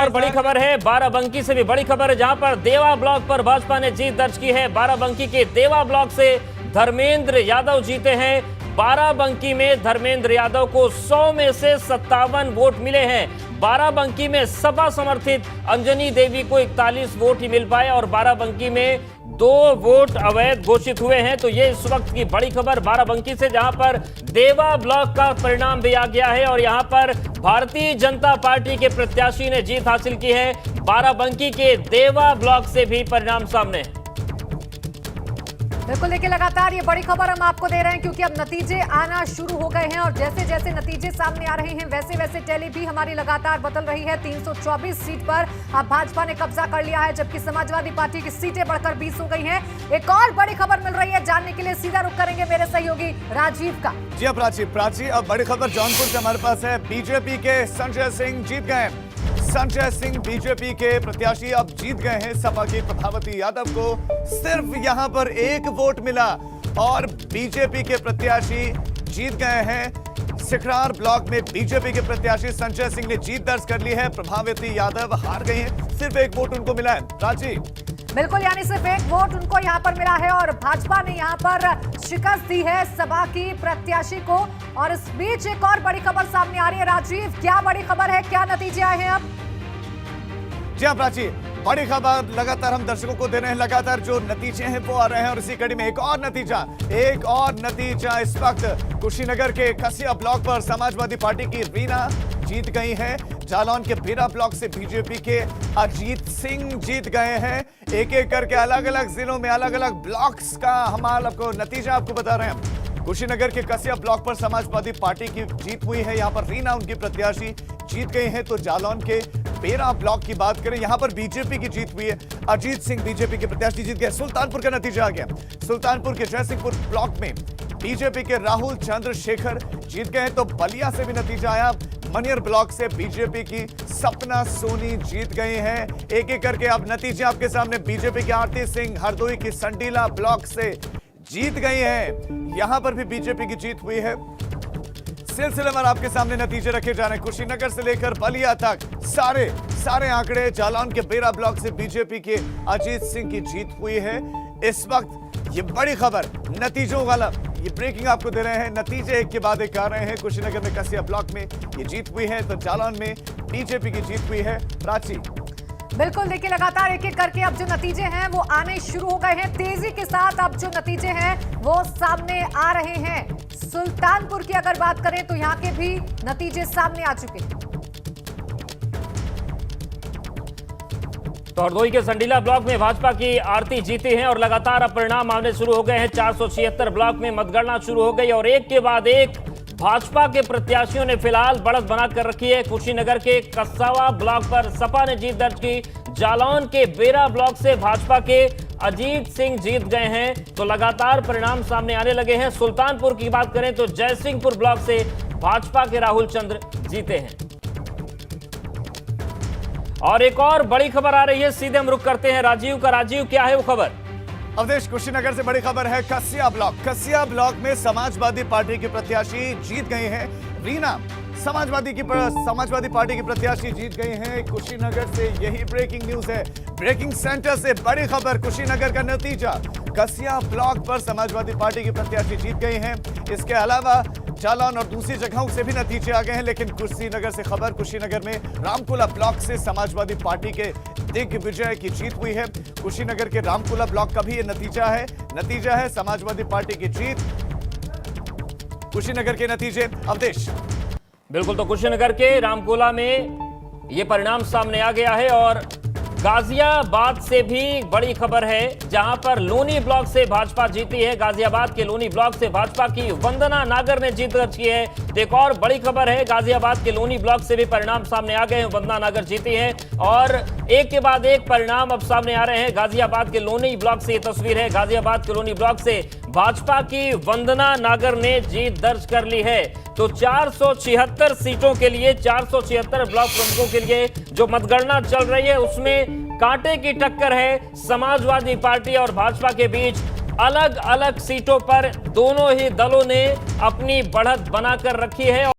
और बड़ी खबर है बाराबंकी से भी बड़ी खबर है, जहां पर देवा ब्लॉक पर भाजपा ने जीत दर्ज की है। बाराबंकी के देवा ब्लॉक से धर्मेंद्र यादव जीते हैं। बाराबंकी में धर्मेंद्र यादव को 100 में से 57 वोट मिले हैं। बाराबंकी में सपा समर्थित अंजनी देवी को 41 वोट ही मिल पाए और बाराबंकी में 2 वोट अवैध घोषित हुए हैं। तो ये इस वक्त की बड़ी खबर बाराबंकी से, जहां पर देवा ब्लॉक का परिणाम भी आ गया है और यहां पर भारतीय जनता पार्टी के प्रत्याशी ने जीत हासिल की है। बाराबंकी के देवा ब्लॉक से भी परिणाम सामने है। बिल्कुल, देखिए लगातार ये बड़ी खबर हम आपको दे रहे हैं क्योंकि अब नतीजे आना शुरू हो गए हैं और जैसे जैसे नतीजे सामने आ रहे हैं वैसे वैसे टैली भी हमारी लगातार बदल रही है। 324 सीट पर अब भाजपा ने कब्जा कर लिया है, जबकि समाजवादी पार्टी की सीटें बढ़कर 20 हो गई हैं। एक और बड़ी खबर मिल रही है, जानने के लिए सीधा रुख करेंगे मेरे सहयोगी राजीव का। जी हाँ प्राची, अब बड़ी खबर जौनपुर से हमारे पास है। बीजेपी के संजय सिंह जीत गए। संजय सिंह बीजेपी के प्रत्याशी अब जीत गए हैं। सपा की प्रभावती यादव को सिर्फ यहां पर 1 वोट मिला और बीजेपी के प्रत्याशी जीत गए हैं। सिखरार ब्लॉक में बीजेपी के प्रत्याशी संजय सिंह ने जीत दर्ज कर ली है। प्रभावती यादव हार गई हैं, सिर्फ 1 वोट उनको मिला है। प्राची, बिल्कुल, यानी सिर्फ 1 वोट उनको यहां पर मिला है और भाजपा ने यहां पर शिकस्त दी है सपा की प्रत्याशी को। और इस बीच एक और बड़ी खबर सामने आ रही है। राजीव, क्या बड़ी खबर है, क्या नतीजे आए हैं अब? जी हाँ प्राची, बड़ी खबर लगातार हम दर्शकों को दे रहे हैं। लगातार जो नतीजे हैं वो आ रहे हैं और इसी कड़ी में एक और नतीजा इस वक्त कुशीनगर के कसिया ब्लॉक पर समाजवादी पार्टी की रीना जीत गई है। जालौन के बेरा ब्लॉक से बीजेपी के अजीत सिंह जीत गए हैं। एक एक करके अलग अलग जिलों में अलग अलग ब्लॉक्स का हम आपको नतीजा आपको बता रहे हैं। कुशीनगर के कसिया ब्लॉक पर समाजवादी पार्टी की जीत हुई है, यहां पर रीना उनकी प्रत्याशी जीत गई है। तो जालौन के बेरा ब्लॉक की बात करें, यहां पर बीजेपी की जीत हुई है, अजीत सिंह बीजेपी के प्रत्याशी जीत गए। सुल्तानपुर का नतीजा आ गया। सुल्तानपुर के जयसिंहपुर ब्लॉक में बीजेपी के राहुल चंद्रशेखर जीत गए। तो बलिया से भी नतीजा आया। मनियर ब्लॉक से बीजेपी की सपना सोनी जीत गई हैं। एक एक करके अब नतीजे आपके सामने। बीजेपी की आरती सिंह हरदोई की संडीला ब्लॉक से जीत गई हैं। यहां पर भी बीजेपी की जीत हुई है। सिलसिलेवार आपके सामने नतीजे रखे जा रहे हैं। कुशीनगर से लेकर बलिया तक सारे आंकड़े। जालौन के बेरा ब्लॉक से बीजेपी के अजीत सिंह की जीत हुई है। इस वक्त ये बड़ी खबर नतीजों वाला ये ब्रेकिंग आपको दे रहे हैं। नतीजे एक के बाद एक आ रहे हैं। कुशीनगर में कसिया ब्लॉक में ये जीत हुई है, तो जालौन में बीजेपी की जीत हुई है। प्राची, बिल्कुल, देखिए लगातार एक एक करके अब जो नतीजे हैं वो आने शुरू हो गए हैं। तेजी के साथ अब जो नतीजे हैं वो सामने आ रहे हैं। सुल्तानपुर की अगर बात करें तो यहाँ के भी नतीजे सामने आ चुके हैं। तो हरदोई के संडीला ब्लॉक में भाजपा की आरती जीती है और लगातार अब परिणाम आने शुरू हो गए हैं। 476 ब्लॉक में मतगणना शुरू हो गई और एक के बाद एक भाजपा के प्रत्याशियों ने फिलहाल बढ़त बना कर रखी है। कुशीनगर के कसावा ब्लॉक पर सपा ने जीत दर्ज की। जालौन के बेरा ब्लॉक से भाजपा के अजीत सिंह जीत गए हैं। तो लगातार परिणाम सामने आने लगे हैं। सुल्तानपुर की बात करें तो जयसिंहपुर ब्लॉक से भाजपा के राहुल चंद्र जीते हैं। और एक और बड़ी खबर आ रही है, सीधे हम रुख करते हैं राजीव का। राजीव, क्या है वो खबर? अवधेश, कुशीनगर से बड़ी खबर है। कसिया ब्लॉक में समाजवादी पार्टी की प्रत्याशी जीत गई हैं। रीना समाजवादी पार्टी की प्रत्याशी जीत गई हैं। कुशीनगर से यही ब्रेकिंग न्यूज है। ब्रेकिंग सेंटर से बड़ी खबर, कुशीनगर का नतीजा। कसिया ब्लॉक पर समाजवादी पार्टी की प्रत्याशी जीत गई हैं। इसके अलावा जालौन और दूसरी जगहों से भी नतीजे आ गए हैं, लेकिन कुशीनगर से खबर, कुशीनगर में रामकुला ब्लॉक से समाजवादी पार्टी के दिग्विजय की जीत हुई है। कुशीनगर के रामकुला ब्लॉक का भी ये नतीजा है समाजवादी पार्टी की जीत। कुशीनगर के नतीजे। अवधेश, बिल्कुल, तो कुशीनगर के रामकोला में ये परिणाम सामने आ गया है और गाजियाबाद से भी बड़ी खबर है, जहां पर लोनी ब्लॉक से भाजपा जीती है। गाजियाबाद के लोनी ब्लॉक से भाजपा की वंदना नागर ने जीत दर्ज की है। तो एक और बड़ी खबर है, गाजियाबाद के लोनी ब्लॉक से भी परिणाम सामने आ गए हैं। वंदना नागर जीती है और एक के बाद एक परिणाम अब सामने आ रहे हैं। गाजियाबाद के लोनी ब्लॉक से ये तस्वीर है। गाजियाबाद के लोनी ब्लॉक से भाजपा की वंदना नागर ने जीत दर्ज कर ली है। तो 476 सीटों के लिए, 476 ब्लॉक प्रमुखों के लिए जो मतगणना चल रही है उसमें कांटे की टक्कर है समाजवादी पार्टी और भाजपा के बीच। अलग अलग सीटों पर दोनों ही दलों ने अपनी बढ़त बनाकर रखी है।